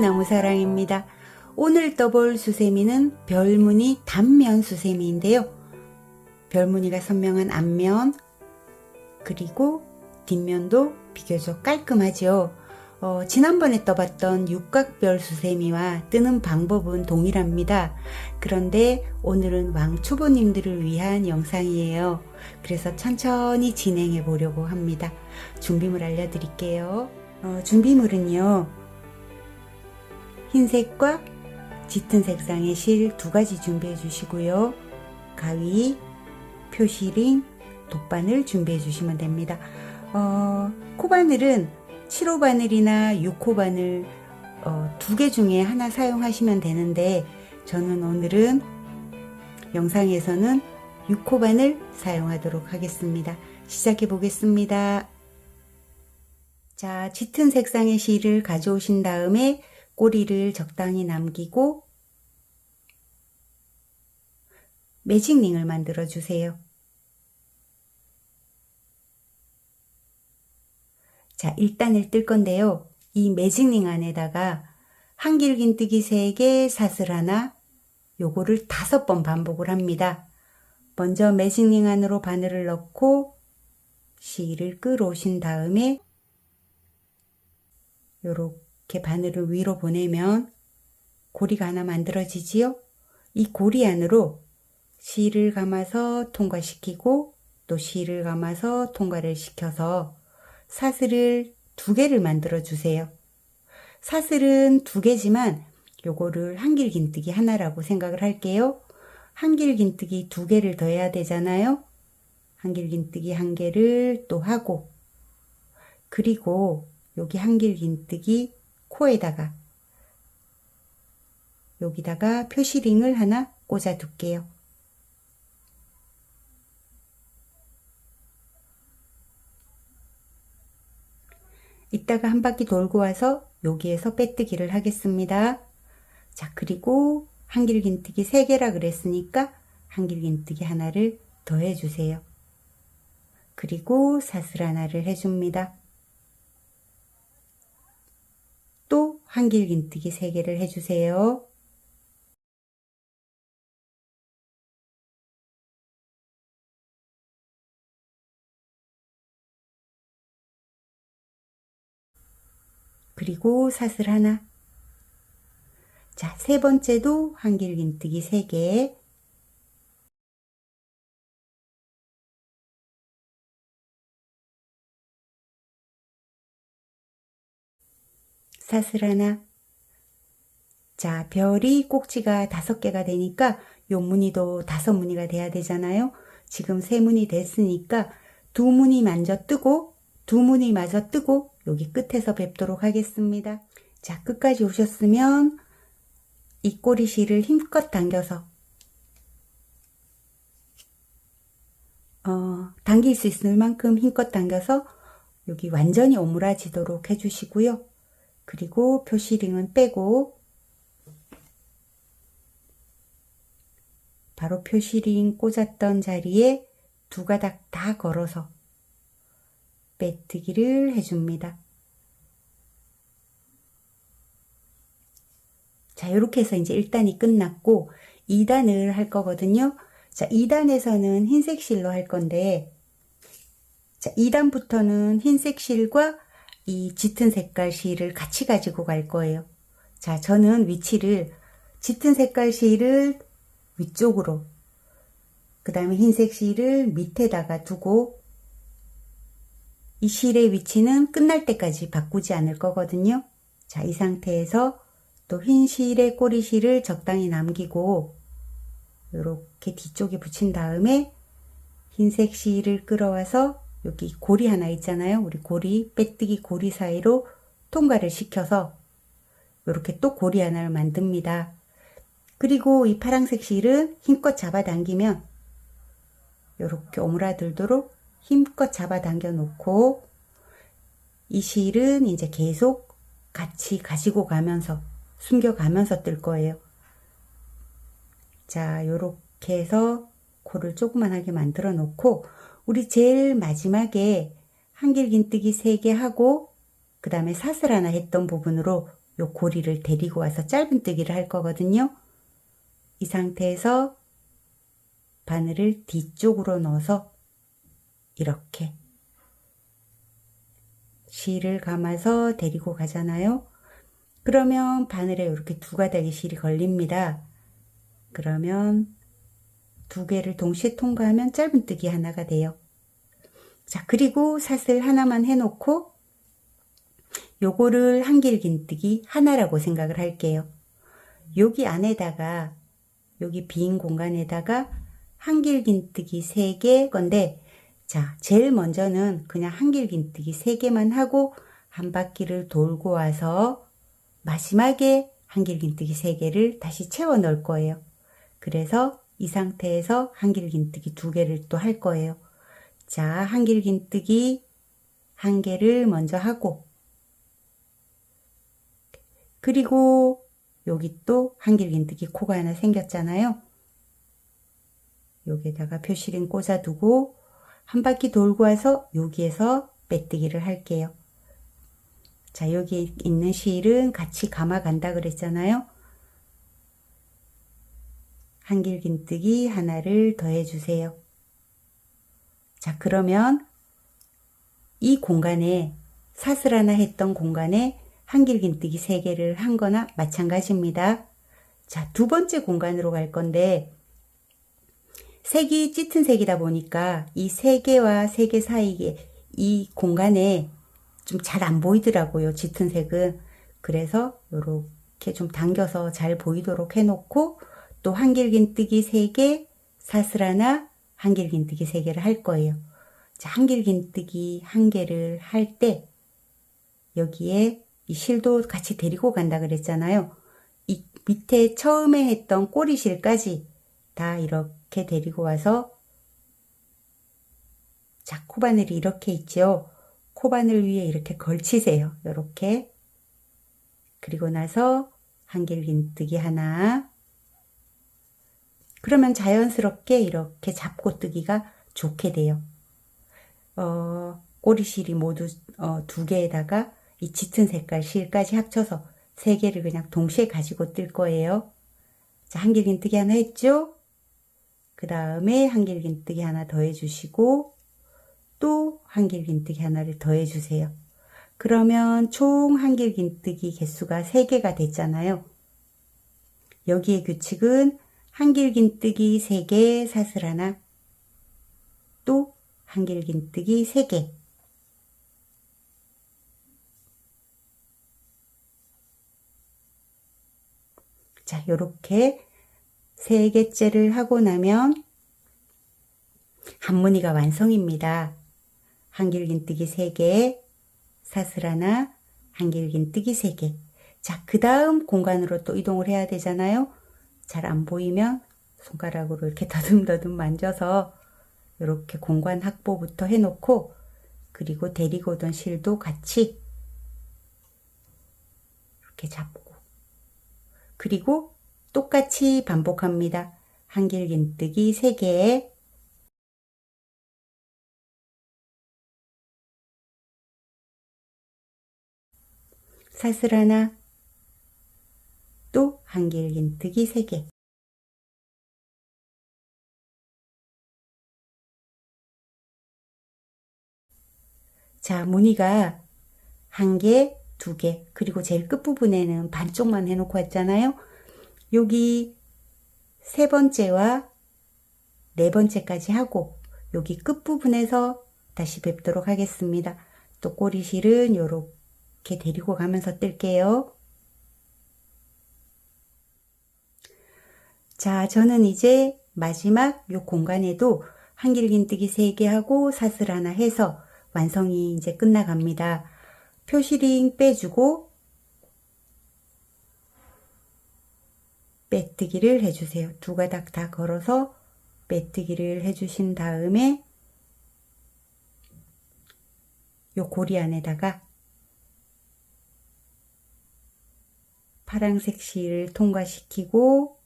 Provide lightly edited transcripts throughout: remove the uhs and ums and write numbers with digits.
나무사랑입니다. 오늘 떠볼 수세미는 별무늬 단면 수세미인데요. 별무늬가 선명한 앞면, 그리고 뒷면도 비교적 깔끔하죠. 지난번에 떠봤던 육각별 수세미와 뜨는 방법은 동일합니다. 그런데 오늘은 왕초보님들을 위한 영상이에요. 그래서 천천히 진행해 보려고 합니다. 준비물 알려드릴게요. 준비물은요, 흰색과 짙은 색상의 실 2가지 준비해 주시고요. 가위, 표시링, 돗바늘 준비해 주시면 됩니다. 코바늘은 7호 바늘이나 6호 바늘 2개 중에 하나 사용하시면 되는데, 저는 오늘은 영상에서는 6호 바늘 사용하도록 하겠습니다. 시작해 보겠습니다. 자, 짙은 색상의 실을 가져오신 다음에 꼬리를 적당히 남기고 매직링을 만들어 주세요. 자, 1단을 뜰 건데요. 이 매직링 안에다가 한길긴뜨기 3개, 사슬 하나, 요거를 5번 반복을 합니다. 먼저 매직링 안으로 바늘을 넣고 실을 끌어오신 다음에 요렇게 바늘을 위로 보내면 고리가 하나 만들어지지요. 이 고리 안으로 실을 감아서 통과시키고 또 실을 감아서 통과를 시켜서 사슬을 2개를 만들어 주세요. 사슬은 2개지만 요거를 한길긴뜨기 하나라고 생각을 할게요. 한길긴뜨기 2개를 더 해야 되잖아요. 한길긴뜨기 1개를 또 하고, 그리고 여기 한길긴뜨기 코에다가 여기다가 표시링을 하나 꽂아 둘게요. 이따가 한 바퀴 돌고 와서 여기에서 빼뜨기를 하겠습니다. 자, 그리고 한길긴뜨기 3개라 그랬으니까 한길긴뜨기 하나를 더 해주세요. 그리고 사슬 하나를 해줍니다. 또 한길긴뜨기 3개를 해주세요. 그리고 사슬 하나. 자, 3번째도 한길긴뜨기 3개. 사슬 하나. 자, 별이 꼭지가 5개가 되니까 요 무늬도 5무늬가 돼야 되잖아요. 지금 3무늬 됐으니까 2무늬 먼저 뜨고 2무늬 마저 뜨고 여기 끝에서 뵙도록 하겠습니다. 자, 끝까지 오셨으면 이 꼬리실을 힘껏 당겨서 당길 수 있을 만큼 힘껏 당겨서 여기 완전히 오므라지도록 해주시고요. 그리고 표시링은 빼고 바로 표시링 꽂았던 자리에 2가닥 다 걸어서 빼뜨기를 해줍니다. 자, 이렇게 해서 이제 1단이 끝났고 2단을 할 거거든요. 자, 2단에서는 흰색 실로 할 건데, 자, 2단부터는 흰색 실과 이 짙은 색깔 실을 같이 가지고 갈 거예요. 자, 저는 위치를 짙은 색깔 실을 위쪽으로, 그 다음에 흰색 실을 밑에다가 두고 이 실의 위치는 끝날 때까지 바꾸지 않을 거거든요. 자, 이 상태에서 또 흰 실의 꼬리실을 적당히 남기고 이렇게 뒤쪽에 붙인 다음에 흰색 실을 끌어와서 여기 고리 하나 있잖아요. 우리 고리, 빼뜨기 고리 사이로 통과를 시켜서 이렇게 또 고리 하나를 만듭니다. 그리고 이 파란색 실은 힘껏 잡아당기면 이렇게 오므라들도록 힘껏 잡아당겨 놓고 이 실은 이제 계속 같이 가지고 가면서 숨겨가면서 뜰 거예요. 자, 요렇게 해서 코를 조그만하게 만들어 놓고 우리 제일 마지막에 한길긴뜨기 3개 하고 그 다음에 사슬 하나 했던 부분으로 요 고리를 데리고 와서 짧은뜨기를 할 거거든요. 이 상태에서 바늘을 뒤쪽으로 넣어서 이렇게 실을 감아서 데리고 가잖아요. 그러면 바늘에 이렇게 두 가닥의 실이 걸립니다. 그러면 두 개를 동시에 통과하면 짧은뜨기 하나가 돼요. 자, 그리고 사슬 하나만 해놓고 요거를 한길긴뜨기 하나라고 생각을 할게요. 여기 안에다가 여기 빈 공간에다가 한길긴뜨기 3개 건데, 자, 제일 먼저는 그냥 한길긴뜨기 3개만 하고 한 바퀴를 돌고 와서 마지막에 한길긴뜨기 3개를 다시 채워 넣을 거예요. 그래서 이 상태에서 한길긴뜨기 2개를 또 할 거예요. 자, 한길긴뜨기 1개를 먼저 하고, 그리고 여기 또 한길긴뜨기 코가 하나 생겼잖아요. 여기에다가 표시링 꽂아두고 한 바퀴 돌고 와서 여기에서 빼뜨기를 할게요. 자, 여기 있는 실은 같이 감아간다 그랬잖아요. 한길긴뜨기 하나를 더해주세요. 자, 그러면 이 공간에 사슬 하나 했던 공간에 한길긴뜨기 3개를 한 거나 마찬가지입니다. 자, 두 번째 공간으로 갈 건데, 색이 짙은 색이다 보니까 이 3개와 3개 사이에 이 공간에 좀 잘 안 보이더라고요, 짙은 색은. 그래서 이렇게 좀 당겨서 잘 보이도록 해놓고 또 한길긴뜨기 3개, 사슬 하나, 한길긴뜨기 3개를 할 거예요. 자, 한길긴뜨기 1개를 할 때 여기에 이 실도 같이 데리고 간다 그랬잖아요. 이 밑에 처음에 했던 꼬리실까지 다 이렇게 데리고 와서, 자, 코바늘이 이렇게 있죠. 코바늘 위에 이렇게 걸치세요. 이렇게. 그리고 나서 한길긴뜨기 하나. 그러면 자연스럽게 이렇게 잡고 뜨기가 좋게 돼요. 꼬리실이 모두 2개에다가 이 짙은 색깔 실까지 합쳐서 3개를 그냥 동시에 가지고 뜰 거예요. 자, 한길긴뜨기 하나 했죠? 그 다음에 한길긴뜨기 하나 더 해주시고 또 한길긴뜨기 하나를 더 해주세요. 그러면 총 한길긴뜨기 개수가 3개가 됐잖아요. 여기의 규칙은 한길긴뜨기 3개, 사슬 하나, 또 한길긴뜨기 3개. 자, 요렇게 3개째를 하고 나면 한무늬가 완성입니다. 한길긴뜨기 3개, 사슬 하나, 한길긴뜨기 3개. 자, 그 다음 공간으로 또 이동을 해야 되잖아요. 잘 안 보이면 손가락으로 이렇게 더듬더듬 만져서 이렇게 공간 확보부터 해놓고, 그리고 데리고 오던 실도 같이 이렇게 잡고, 그리고 똑같이 반복합니다. 한길긴뜨기 3개, 사슬 하나, 또 한길긴뜨기 3개. 자, 무늬가 1개, 2개, 그리고 제일 끝부분에는 반쪽만 해놓고 왔잖아요. 여기 3번째와 4번째까지 하고 여기 끝부분에서 다시 뵙도록 하겠습니다. 또 꼬리실은 요렇게 데리고 가면서 뜰게요. 자, 저는 이제 마지막 요 공간에도 한길긴뜨기 3개 하고 사슬 하나 해서 완성이 이제 끝나갑니다. 표시링 빼주고 빼뜨기를 해주세요. 2가닥 다 걸어서 빼뜨기를 해주신 다음에 요 고리 안에다가 파란색 실을 통과시키고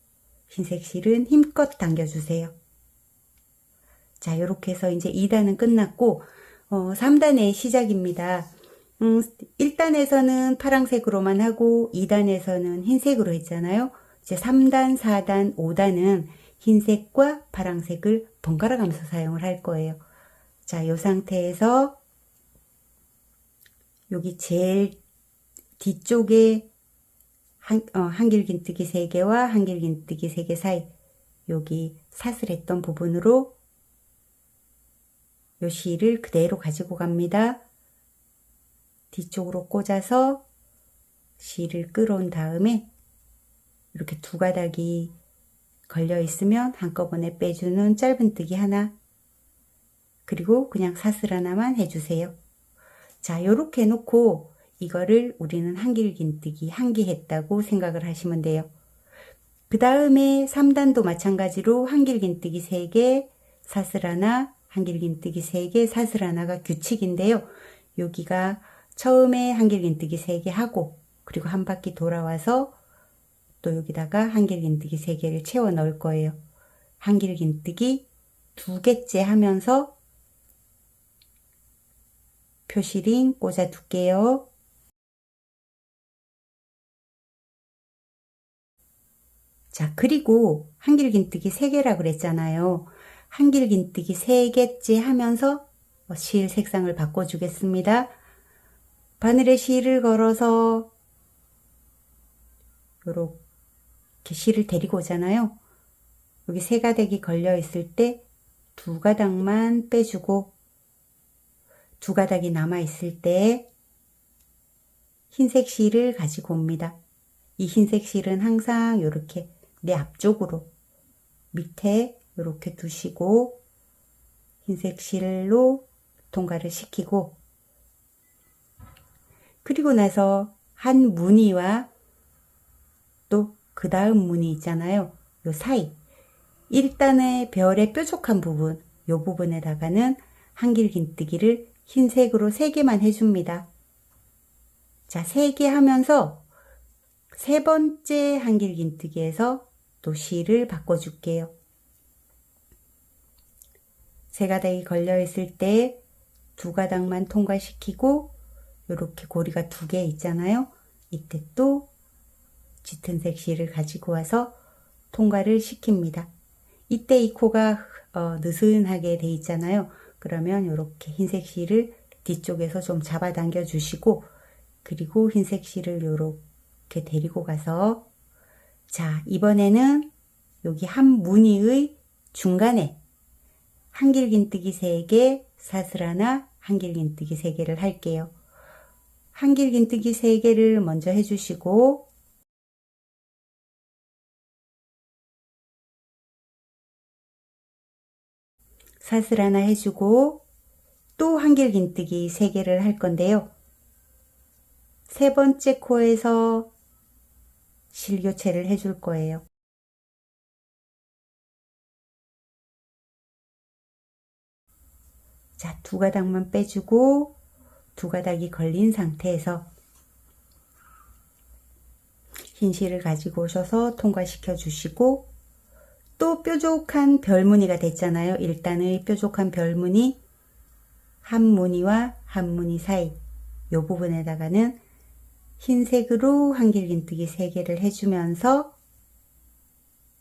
흰색 실은 힘껏 당겨주세요. 자, 요렇게 해서 이제 2단은 끝났고 3단의 시작입니다. 1단에서는 파란색으로만 하고 2단에서는 흰색으로 했잖아요. 이제 3단, 4단, 5단은 흰색과 파란색을 번갈아 가면서 사용을 할 거예요. 자, 이 상태에서 여기 제일 뒤쪽에 한길긴뜨기 3개와 한길긴뜨기 3개 사이 여기 사슬했던 부분으로 요 실을 그대로 가지고 갑니다. 뒤쪽으로 꽂아서 실을 끌어온 다음에 이렇게 두 가닥이 걸려 있으면 한꺼번에 빼주는 짧은뜨기 하나, 그리고 그냥 사슬 하나만 해주세요. 자, 요렇게 해놓고 이거를 우리는 한길긴뜨기 한 개 했다고 생각을 하시면 돼요. 그 다음에 3단도 마찬가지로 한길긴뜨기 3개, 사슬 하나, 한길긴뜨기 3개, 사슬 하나가 규칙인데요. 여기가 처음에 한길긴뜨기 3개 하고 그리고 한 바퀴 돌아와서 또 여기다가 한길긴뜨기 3개를 채워 넣을 거예요. 한길긴뜨기 2개째 하면서 표시링 꽂아 둘게요. 자, 그리고 한길긴뜨기 3개라고 그랬잖아요. 한길긴뜨기 3개째 하면서 실 색상을 바꿔주겠습니다. 바늘에 실을 걸어서 이렇게 실을 데리고 오잖아요. 여기 3가닥이 걸려 있을 때 2가닥만 빼주고 2가닥이 남아 있을 때 흰색 실을 가지고 옵니다. 이 흰색 실은 항상 이렇게 내 앞쪽으로 밑에 이렇게 두시고 흰색 실로 통과를 시키고, 그리고 나서 한 무늬와 또 그 다음 무늬 있잖아요. 요 사이 1단의 별의 뾰족한 부분, 요 부분에다가는 한길긴뜨기를 흰색으로 3개만 해줍니다. 자, 3개 하면서 세 번째 한길긴뜨기에서 또 실을 바꿔줄게요. 3가닥이 걸려 있을 때 2가닥만 통과시키고 이렇게 고리가 2개 있잖아요. 이때 또 짙은 색 실을 가지고 와서 통과를 시킵니다. 이때 이 코가 느슨하게 돼 있잖아요. 그러면 이렇게 흰색 실을 뒤쪽에서 좀 잡아당겨 주시고, 그리고 흰색 실을 이렇게 데리고 가서, 자, 이번에는 여기 한 무늬의 중간에 한길긴뜨기 3개, 사슬 하나, 한길긴뜨기 3개를 할게요. 한길긴뜨기 3개를 먼저 해주시고, 사슬 하나 해주고 또 한길긴뜨기 3개를 할 건데요. 세 번째 코에서 실 교체를 해줄 거예요. 자, 2가닥만 빼주고 2가닥이 걸린 상태에서 흰 실을 가지고 오셔서 통과시켜 주시고, 또 뾰족한 별무늬가 됐잖아요. 일단의 뾰족한 별무늬, 한 무늬와 한 무늬 사이 이 부분에다가는 흰색으로 한길긴뜨기 3개를 해주면서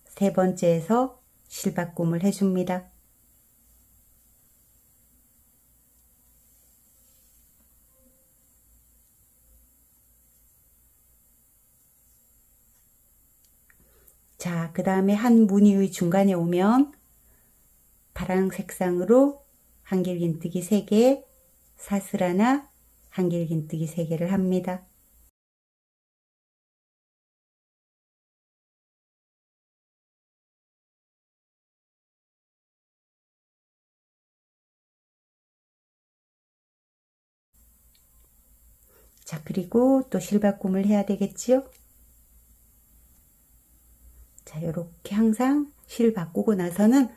세 번째에서 실바꿈을 해줍니다. 자, 그 다음에 한 무늬의 중간에 오면 파란 색상으로 한길긴뜨기 3개, 사슬 하나, 한길긴뜨기 3개를 합니다. 자, 그리고 또 실바꿈을 해야 되겠지요? 자, 요렇게 항상 실 바꾸고 나서는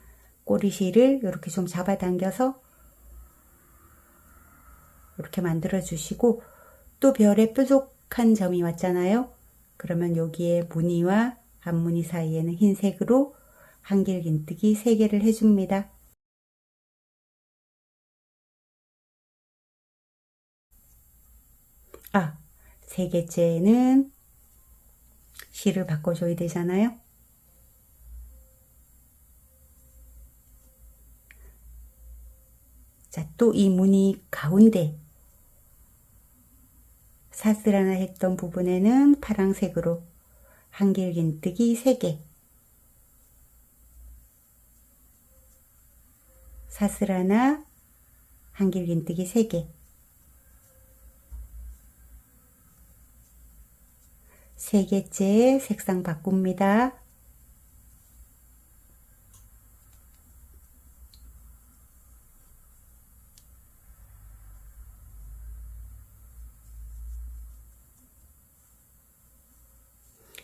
꼬리실을 이렇게 좀 잡아당겨서 이렇게 만들어 주시고, 또 별의 뾰족한 점이 왔잖아요. 그러면 여기에 무늬와 앞무늬 사이에는 흰색으로 한길긴뜨기 3개를 해줍니다. 세 개째는 실을 바꿔줘야 되잖아요. 자, 또 이 무늬 가운데 사슬하나 했던 부분에는 파란색으로 한길긴뜨기 3개, 사슬하나, 한길긴뜨기 3개, 세 개째 색상 바꿉니다.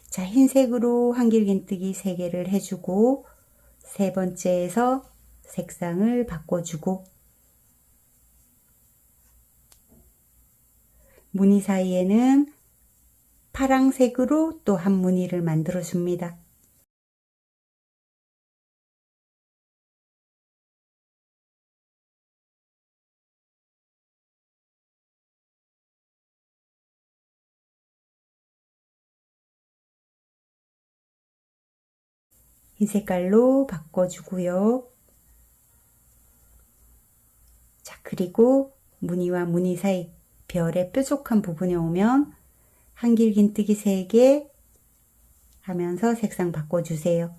자, 흰색으로 한길긴뜨기 3개를 해주고 세 번째에서 색상을 바꿔주고 무늬 사이에는 파란색으로 또 한 무늬를 만들어 줍니다. 흰 색깔로 바꿔주고요. 자, 그리고 무늬와 무늬 사이 별의 뾰족한 부분에 오면 한길긴뜨기 3개 하면서 색상 바꿔주세요.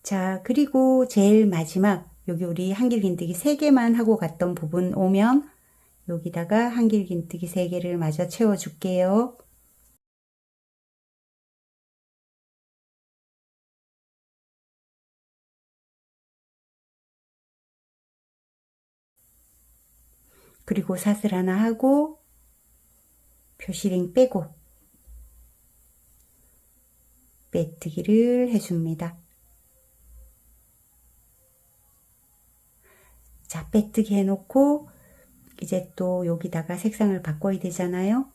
자, 그리고 제일 마지막 여기 우리 한길긴뜨기 3개만 하고 갔던 부분 오면 여기다가 한길긴뜨기 3개를 마저 채워줄게요. 그리고 사슬 하나 하고 표시링 빼고 빼뜨기를 해줍니다. 자, 빼뜨기 해놓고 이제 또 여기다가 색상을 바꿔야 되잖아요.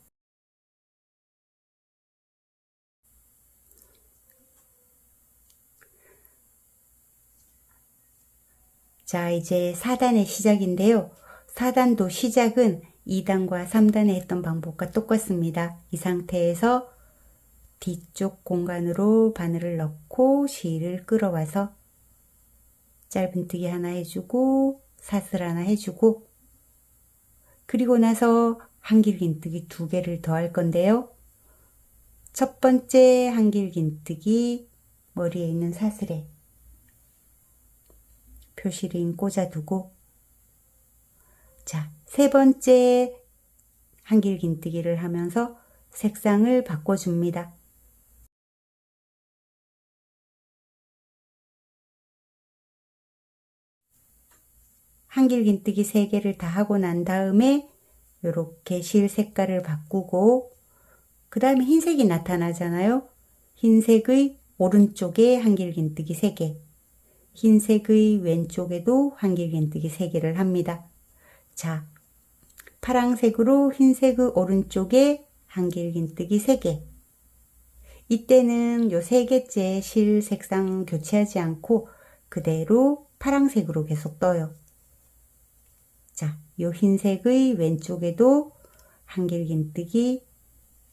자, 이제 4단의 시작인데요. 4단도 시작은 2단과 3단에 했던 방법과 똑같습니다. 이 상태에서 뒤쪽 공간으로 바늘을 넣고 실을 끌어와서 짧은뜨기 하나 해주고 사슬 하나 해주고 그리고 나서 한길긴뜨기 2개를 더 할 건데요. 첫 번째 한길긴뜨기 머리에 있는 사슬에 표시링 꽂아두고 자, 세 번째 한길긴뜨기를 하면서 색상을 바꿔줍니다. 한길긴뜨기 3개를 다 하고 난 다음에 이렇게 실 색깔을 바꾸고 그 다음에 흰색이 나타나잖아요. 흰색의 오른쪽에 한길긴뜨기 3개, 흰색의 왼쪽에도 한길긴뜨기 3개를 합니다. 자, 파란색으로 흰색의 오른쪽에 한길긴뜨기 3개. 이때는 요 3개째 실 색상 교체하지 않고 그대로 파란색으로 계속 떠요. 자, 요 흰색의 왼쪽에도 한길긴뜨기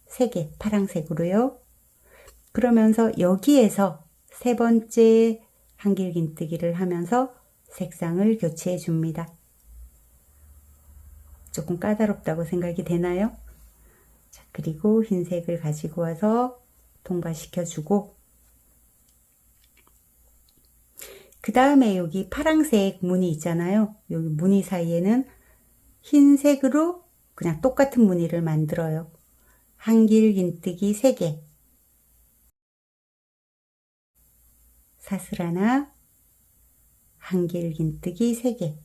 3개 파란색으로요. 그러면서 여기에서 세 번째 한길긴뜨기를 하면서 색상을 교체해 줍니다. 조금 까다롭다고 생각이 되나요? 자, 그리고 흰색을 가지고 와서 동반시켜 주고 그 다음에 여기 파란색 무늬 있잖아요. 여기 무늬 사이에는 흰색으로 그냥 똑같은 무늬를 만들어요. 한길긴뜨기 3개, 사슬 하나, 한길긴뜨기 3개,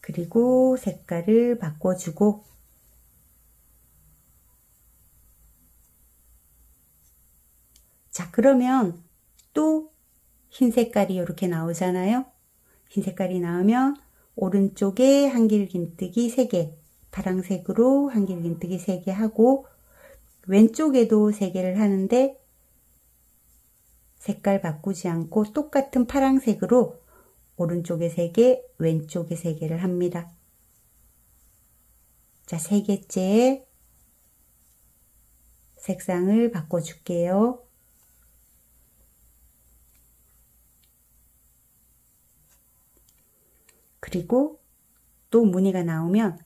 그리고 색깔을 바꿔주고 자, 그러면 또 흰 색깔이 이렇게 나오잖아요. 흰 색깔이 나오면 오른쪽에 한길긴뜨기 3개, 파란색으로 한길긴뜨기 3개 하고 왼쪽에도 3개를 하는데 색깔 바꾸지 않고 똑같은 파란색으로 오른쪽에 3개, 왼쪽에 3개를 합니다. 자, 3개째 색상을 바꿔줄게요. 그리고 또 무늬가 나오면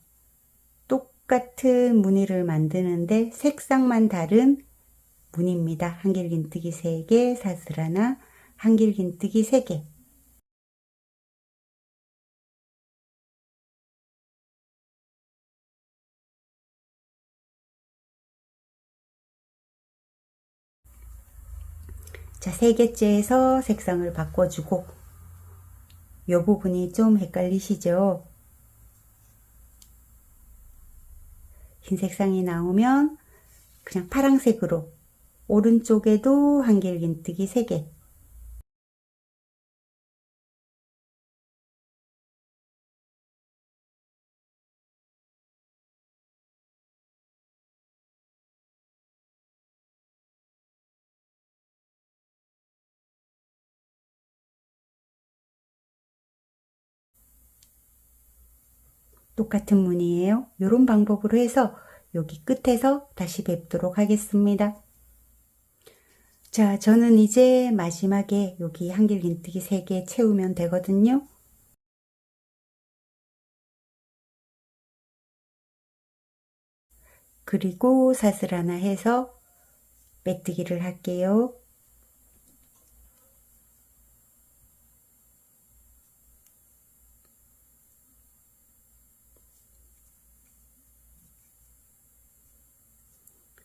똑같은 무늬를 만드는데 색상만 다른 무늬입니다. 한길긴뜨기 3개, 사슬 하나, 한길긴뜨기 3개. 자, 3개째에서 색상을 바꿔주고 이 부분이 좀 헷갈리시죠? 흰 색상이 나오면 그냥 파란색으로 오른쪽에도 한길긴뜨기 3개, 똑같은 무늬예요. 이런 방법으로 해서 여기 끝에서 다시 뵙도록 하겠습니다. 자, 저는 이제 마지막에 여기 한길긴뜨기 3개 채우면 되거든요. 그리고 사슬 하나 해서 빼뜨기를 할게요.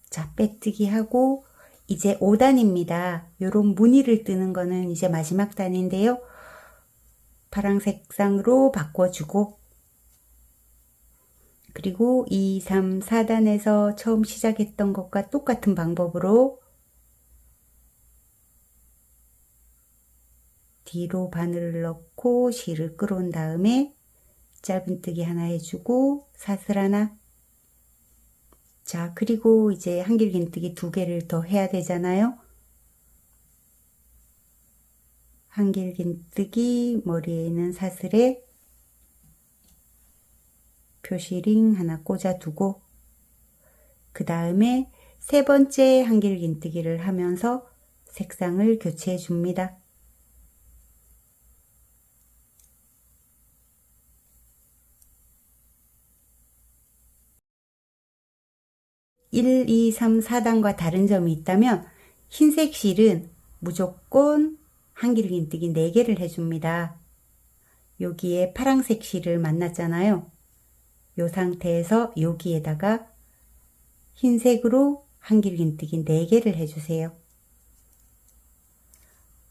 자, 빼뜨기 하고 이제 5단입니다. 요런 무늬를 뜨는 거는 이제 마지막 단인데요. 파란 색상으로 바꿔주고 그리고 2, 3, 4단에서 처음 시작했던 것과 똑같은 방법으로 뒤로 바늘을 넣고 실을 끌어온 다음에 짧은뜨기 하나 해주고 사슬 하나. 자, 그리고 이제 한길긴뜨기 2개를 더 해야 되잖아요. 한길긴뜨기 머리에 있는 사슬에 표시링 하나 꽂아두고 그 다음에 3번째 한길긴뜨기를 하면서 색상을 교체해 줍니다. 1, 2, 3, 4단과 다른 점이 있다면 흰색 실은 무조건 한길긴뜨기 4개를 해줍니다. 여기에 파란색 실을 만났잖아요. 이 상태에서 여기에다가 흰색으로 한길긴뜨기 4개를 해주세요.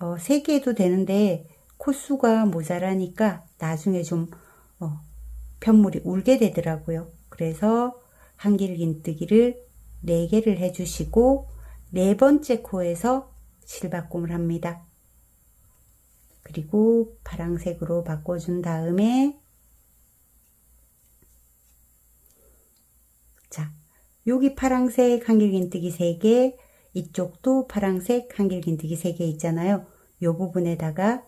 3개 해도 되는데 코수가 모자라니까 나중에 좀 편물이 울게 되더라고요. 그래서 한길긴뜨기를 4개를 해주시고 4번째 코에서 실바꿈을 합니다. 그리고 파란색으로 바꿔준 다음에 자, 여기 파란색 한길긴뜨기 3개, 이쪽도 파란색 한길긴뜨기 3개 있잖아요. 이 부분에다가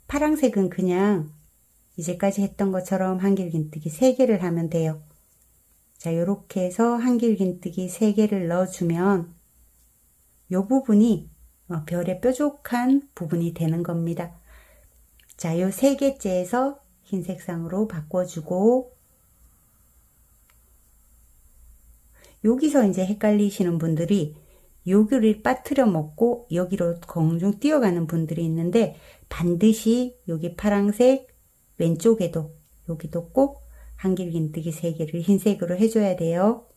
파란색은 그냥 이제까지 했던 것처럼 한길긴뜨기 3개를 하면 돼요. 자, 요렇게 해서 한길긴뜨기 3개를 넣어주면 이 부분이 별의 뾰족한 부분이 되는 겁니다. 자, 요 3개째에서 흰 색상으로 바꿔주고 여기서 이제 헷갈리시는 분들이 여기를 빠뜨려 먹고 여기로 공중 뛰어가는 분들이 있는데 반드시 여기 파란색 왼쪽에도 여기도 꼭 한길긴뜨기 3개를 흰색으로 해줘야 돼요.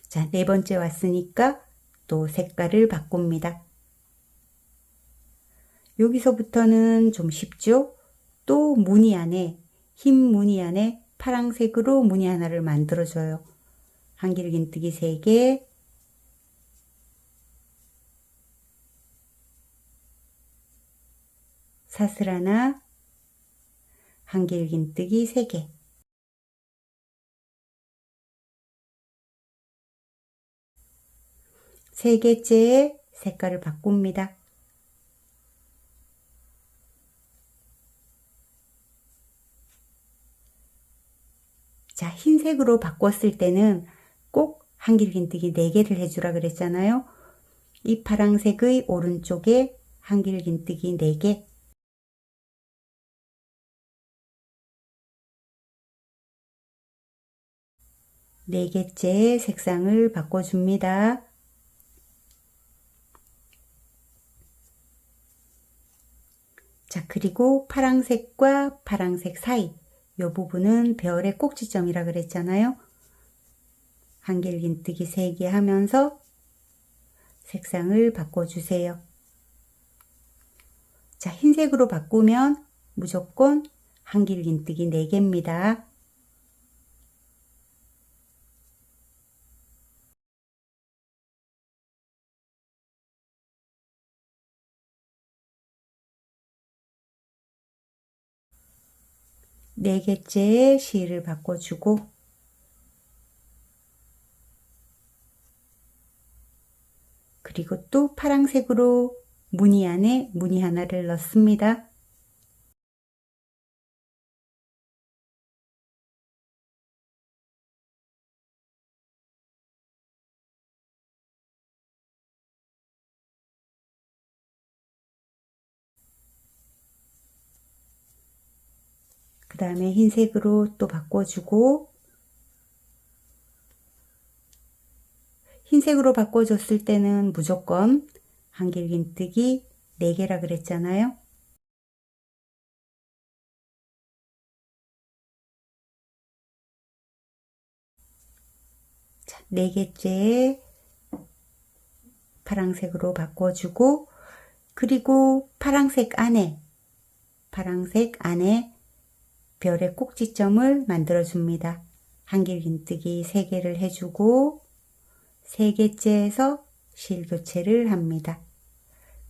자, 4번째 왔으니까 또 색깔을 바꿉니다. 여기서부터는 좀 쉽죠? 또 무늬 안에 흰 무늬 안에 파란색으로 무늬 하나를 만들어줘요. 한길긴뜨기 3개, 사슬 하나, 한길긴뜨기 3개. 세 개째에 색깔을 바꿉니다. 자, 흰색으로 바꿨을 때는 꼭 한길긴뜨기 4개를 해주라 그랬잖아요. 이 파란색의 오른쪽에 한길긴뜨기 4개, 네 개째 색상을 바꿔줍니다. 자, 그리고 파란색과 파란색 사이 이 부분은 별의 꼭지점이라 그랬잖아요. 한길긴뜨기 3개 하면서 색상을 바꿔주세요. 자, 흰색으로 바꾸면 무조건 한길긴뜨기 4개입니다. 네 개째에 실을 바꿔주고, 그리고 또 파란색으로 무늬 안에 무늬 하나를 넣습니다. 그 다음에 흰색으로 또 바꿔주고, 흰색으로 바꿔줬을 때는 무조건 한길긴뜨기 4개라 그랬잖아요. 자, 4개째 파란색으로 바꿔주고, 그리고 파란색 안에 별의 꼭지점을 만들어줍니다. 한길긴뜨기 3개를 해주고 3개째에서 실 교체를 합니다.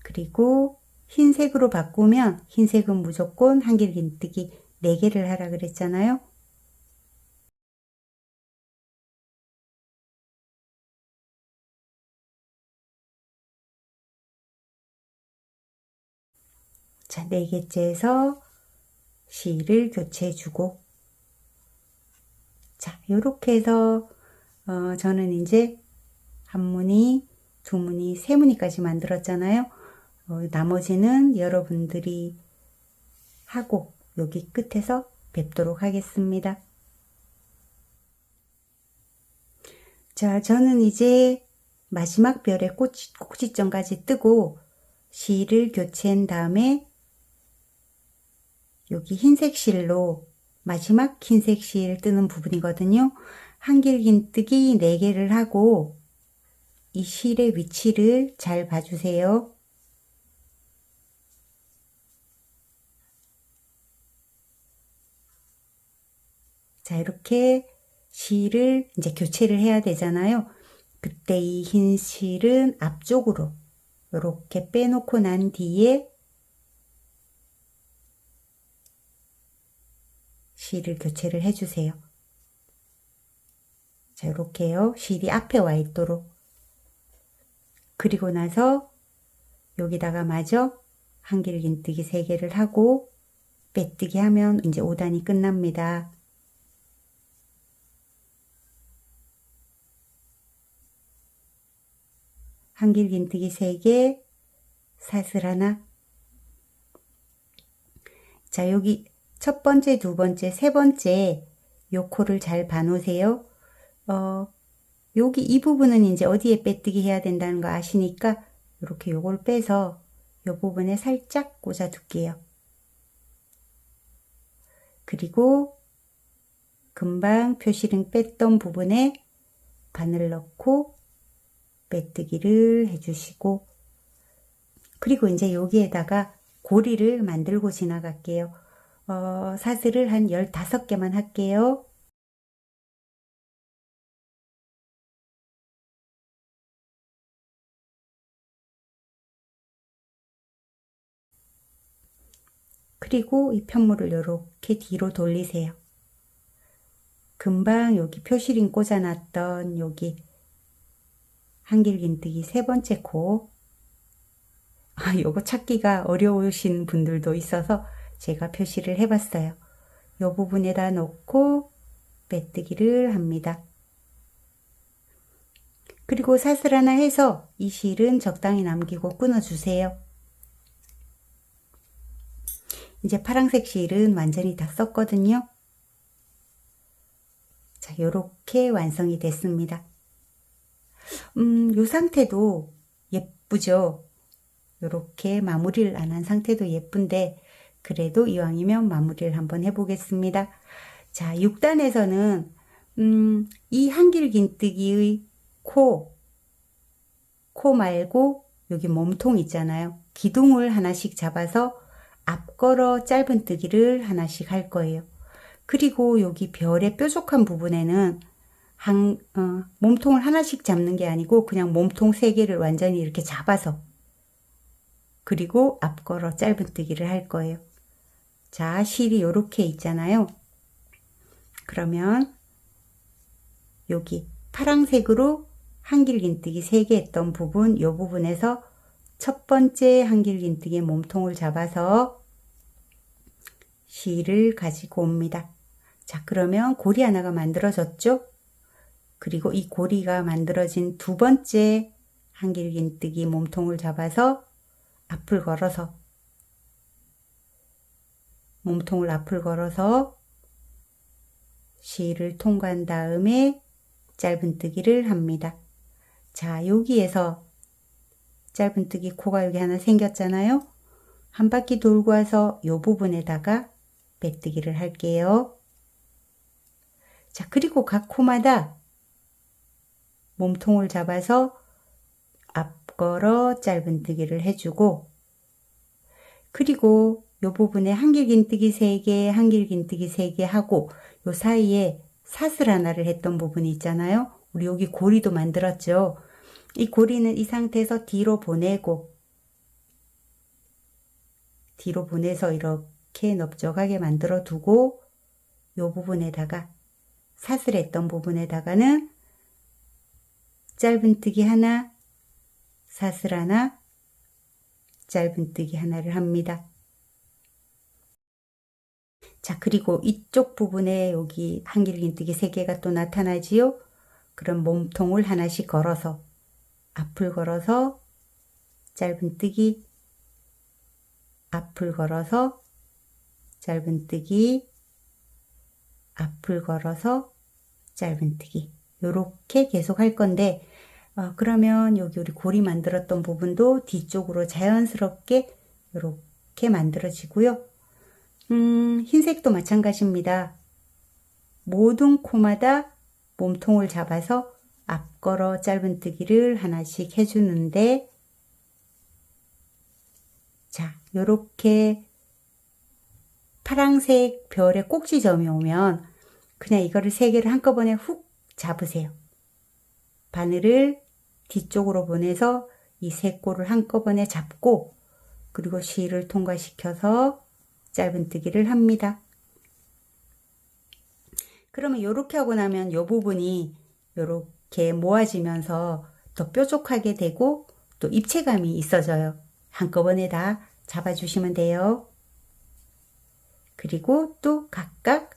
그리고 흰색으로 바꾸면 흰색은 무조건 한길긴뜨기 4개를 하라 그랬잖아요. 자, 4개째에서 실을 교체해주고, 자, 요렇게 해서 저는 이제 한 무늬, 두 무늬, 세 무늬까지 만들었잖아요. 나머지는 여러분들이 하고 여기 끝에서 뵙도록 하겠습니다. 자, 저는 이제 마지막 별의 꼭지점까지 뜨고 실을 교체한 다음에 여기 흰색 실로 마지막 흰색 실 뜨는 부분이거든요. 한길긴뜨기 4개를 하고 이 실의 위치를 잘 봐주세요. 자, 이렇게 실을 이제 교체를 해야 되잖아요. 그때 이 흰 실은 앞쪽으로 이렇게 빼놓고 난 뒤에 실을 교체를 해주세요. 자, 이렇게요. 실이 앞에 와 있도록. 그리고 나서 여기다가 마저 한길긴뜨기 3개를 하고 빼뜨기 하면 이제 5단이 끝납니다. 한길긴뜨기 3개, 사슬 하나. 자, 여기 첫 번째, 두 번째, 세 번째 요 코를 잘 봐놓으세요. 여기 이 부분은 이제 어디에 빼뜨기 해야 된다는 거 아시니까 이렇게 요걸 빼서 요 부분에 살짝 꽂아 둘게요. 그리고 금방 표시링 뺐던 부분에 바늘 넣고 빼뜨기를 해주시고, 그리고 이제 여기에다가 고리를 만들고 지나갈게요. 사슬을 한 15개만 할게요. 그리고 이 편물을 이렇게 뒤로 돌리세요. 금방 여기 표시링 꽂아놨던 여기 한길긴뜨기 세 번째 코, 요거 찾기가 어려우신 분들도 있어서 제가 표시를 해봤어요. 요 부분에다 놓고 빼뜨기를 합니다. 그리고 사슬 하나 해서 이 실은 적당히 남기고 끊어주세요. 이제 파란색 실은 완전히 다 썼거든요. 자, 요렇게 완성이 됐습니다. 요 상태도 예쁘죠? 요렇게 마무리를 안 한 상태도 예쁜데 그래도 이왕이면 마무리를 한번 해보겠습니다. 자, 6단에서는 이 한길긴뜨기의 코 말고 여기 몸통 있잖아요. 기둥을 하나씩 잡아서 앞걸어 짧은뜨기를 하나씩 할 거예요. 그리고 여기 별의 뾰족한 부분에는 몸통을 하나씩 잡는 게 아니고 그냥 몸통 3개를 완전히 이렇게 잡아서 그리고 앞걸어 짧은뜨기를 할 거예요. 자, 실이 이렇게 있잖아요. 그러면 여기 파란색으로 한길긴뜨기 3개 했던 부분, 이 부분에서 첫 번째 한길긴뜨기의 몸통을 잡아서 실을 가지고 옵니다. 자, 그러면 고리 하나가 만들어졌죠? 그리고 이 고리가 만들어진 두 번째 한길긴뜨기 몸통을 잡아서 앞을 걸어서 몸통을 앞을 걸어서 실을 통과한 다음에 짧은뜨기를 합니다. 자, 여기에서 짧은뜨기 코가 여기 하나 생겼잖아요. 한 바퀴 돌고 와서 이 부분에다가 빼뜨기를 할게요. 자, 그리고 각 코마다 몸통을 잡아서 앞걸어 짧은뜨기를 해주고 그리고 이 부분에 한길긴뜨기 3개, 한길긴뜨기 3개 하고 요 사이에 사슬 하나를 했던 부분이 있잖아요. 우리 여기 고리도 만들었죠. 이 고리는 이 상태에서 뒤로 보내고 뒤로 보내서 이렇게 넓적하게 만들어 두고 요 부분에다가 사슬했던 부분에다가는 짧은뜨기 하나, 사슬 하나, 짧은뜨기 하나를 합니다. 자, 그리고 이쪽 부분에 여기 한길긴뜨기 3개가 또 나타나지요. 그럼 몸통을 하나씩 걸어서 앞을 걸어서 짧은뜨기, 앞을 걸어서 짧은뜨기, 앞을 걸어서 짧은뜨기 요렇게 계속 할 건데 그러면 여기 우리 고리 만들었던 부분도 뒤쪽으로 자연스럽게 요렇게 만들어지고요. 흰색도 마찬가지입니다. 모든 코마다 몸통을 잡아서 앞걸어 짧은뜨기를 하나씩 해주는데 자, 요렇게 파란색 별의 꼭지점이 오면 그냥 이거를 3개를 한꺼번에 훅 잡으세요. 바늘을 뒤쪽으로 보내서 이 3코를 한꺼번에 잡고 그리고 실을 통과시켜서 짧은뜨기를 합니다. 그러면 이렇게 하고 나면 이 부분이 이렇게 모아지면서 더 뾰족하게 되고 또 입체감이 있어져요. 한꺼번에 다 잡아주시면 돼요. 그리고 또 각각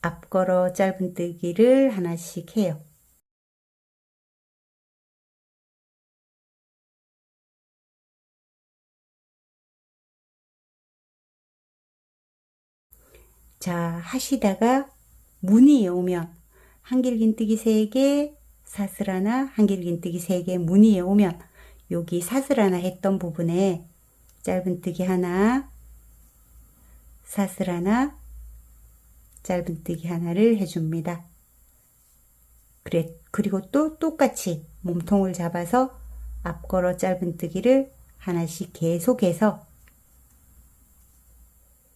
앞걸어 짧은뜨기를 하나씩 해요. 자, 하시다가 무늬에 오면 한길긴뜨기 3개, 사슬 하나, 한길긴뜨기 3개 무늬에 오면 여기 사슬 하나 했던 부분에 짧은뜨기 하나, 사슬 하나, 짧은뜨기 하나를 해줍니다. 그리고 또 똑같이 몸통을 잡아서 앞걸어 짧은뜨기를 하나씩 계속해서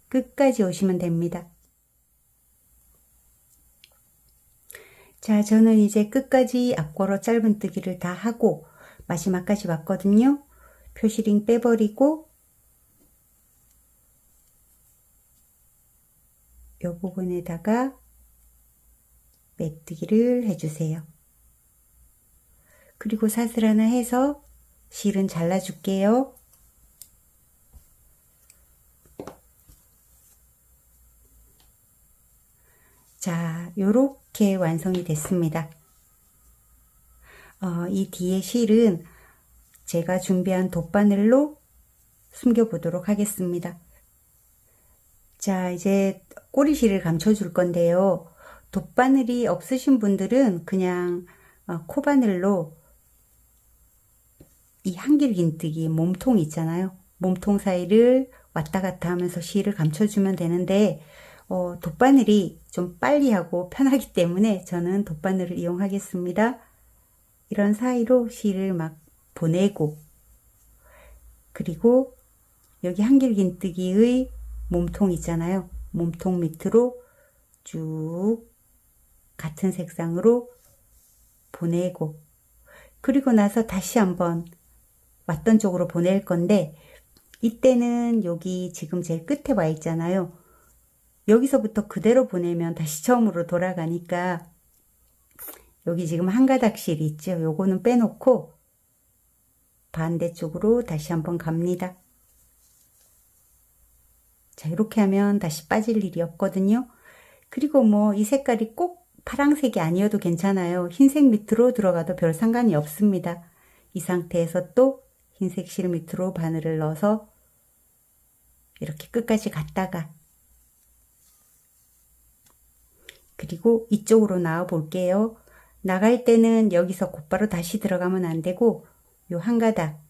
끝까지 오시면 됩니다. 자, 저는 이제 끝까지 앞걸어 짧은뜨기를 다 하고 마지막까지 왔거든요. 표시링 빼버리고 이 부분에다가 메뜨기를 해주세요. 그리고 사슬 하나 해서 실은 잘라줄게요. 자, 요렇게 완성이 됐습니다. 이 뒤에 실은 제가 준비한 돗바늘로 숨겨 보도록 하겠습니다. 자, 이제 꼬리실을 감춰 줄 건데요. 돗바늘이 없으신 분들은 그냥 코바늘로 이 한길긴뜨기 몸통 있잖아요. 몸통 사이를 왔다 갔다 하면서 실을 감춰주면 되는데 돗바늘이 좀 빨리 하고 편하기 때문에 저는 돗바늘을 이용하겠습니다. 이런 사이로 실을 막 보내고, 그리고 여기 한길긴뜨기의 몸통 있잖아요. 몸통 밑으로 쭉 같은 색상으로 보내고, 그리고 나서 다시 한번 왔던 쪽으로 보낼 건데, 이때는 여기 지금 제일 끝에 와 있잖아요. 여기서부터 그대로 보내면 다시 처음으로 돌아가니까 여기 지금 한 가닥 실 있죠. 요거는 빼놓고 반대쪽으로 다시 한번 갑니다. 자, 이렇게 하면 다시 빠질 일이 없거든요. 그리고 뭐 이 색깔이 꼭 파란색이 아니어도 괜찮아요. 흰색 밑으로 들어가도 별 상관이 없습니다. 이 상태에서 또 흰색 실 밑으로 바늘을 넣어서 이렇게 끝까지 갔다가, 그리고 이쪽으로 나와 볼게요. 나갈 때는 여기서 곧바로 다시 들어가면 안 되고 요 한 가닥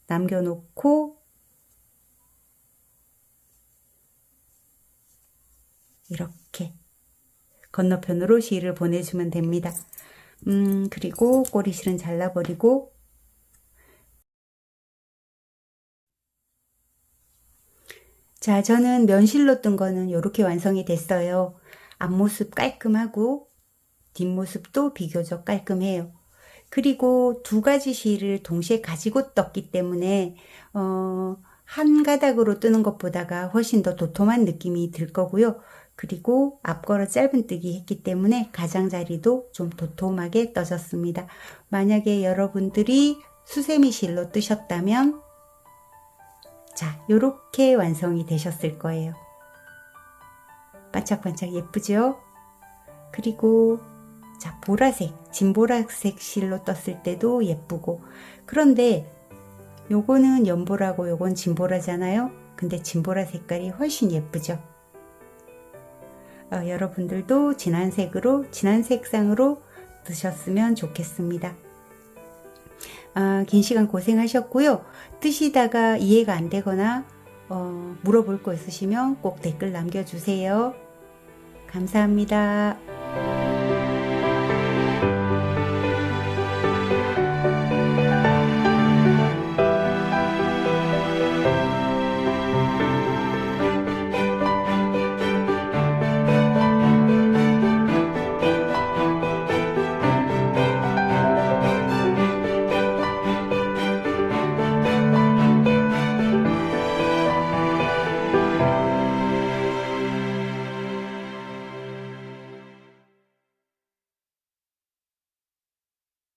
남겨놓고 이렇게 건너편으로 실을 보내주면 됩니다. 그리고 꼬리실은 잘라버리고, 자, 저는 면실로 뜬 거는 이렇게 완성이 됐어요. 앞모습 깔끔하고 뒷모습도 비교적 깔끔해요. 그리고 두 가지 실을 동시에 가지고 떴기 때문에 한 가닥으로 뜨는 것보다가 훨씬 더 도톰한 느낌이 들 거고요. 그리고 앞걸어 짧은 뜨기 했기 때문에 가장자리도 좀 도톰하게 떠졌습니다. 만약에 여러분들이 수세미 실로 뜨셨다면 자, 요렇게 완성이 되셨을 거예요. 반짝반짝 예쁘죠? 그리고 자, 보라색, 진보라색 실로 떴을 때도 예쁘고, 그런데 요거는 연보라고 요건 진보라잖아요. 근데 진보라 색깔이 훨씬 예쁘죠? 여러분들도 진한 색상으로 뜨셨으면 좋겠습니다. 긴 시간 고생하셨고요. 뜨시다가 이해가 안 되거나 물어볼 거 있으시면 꼭 댓글 남겨주세요. 감사합니다.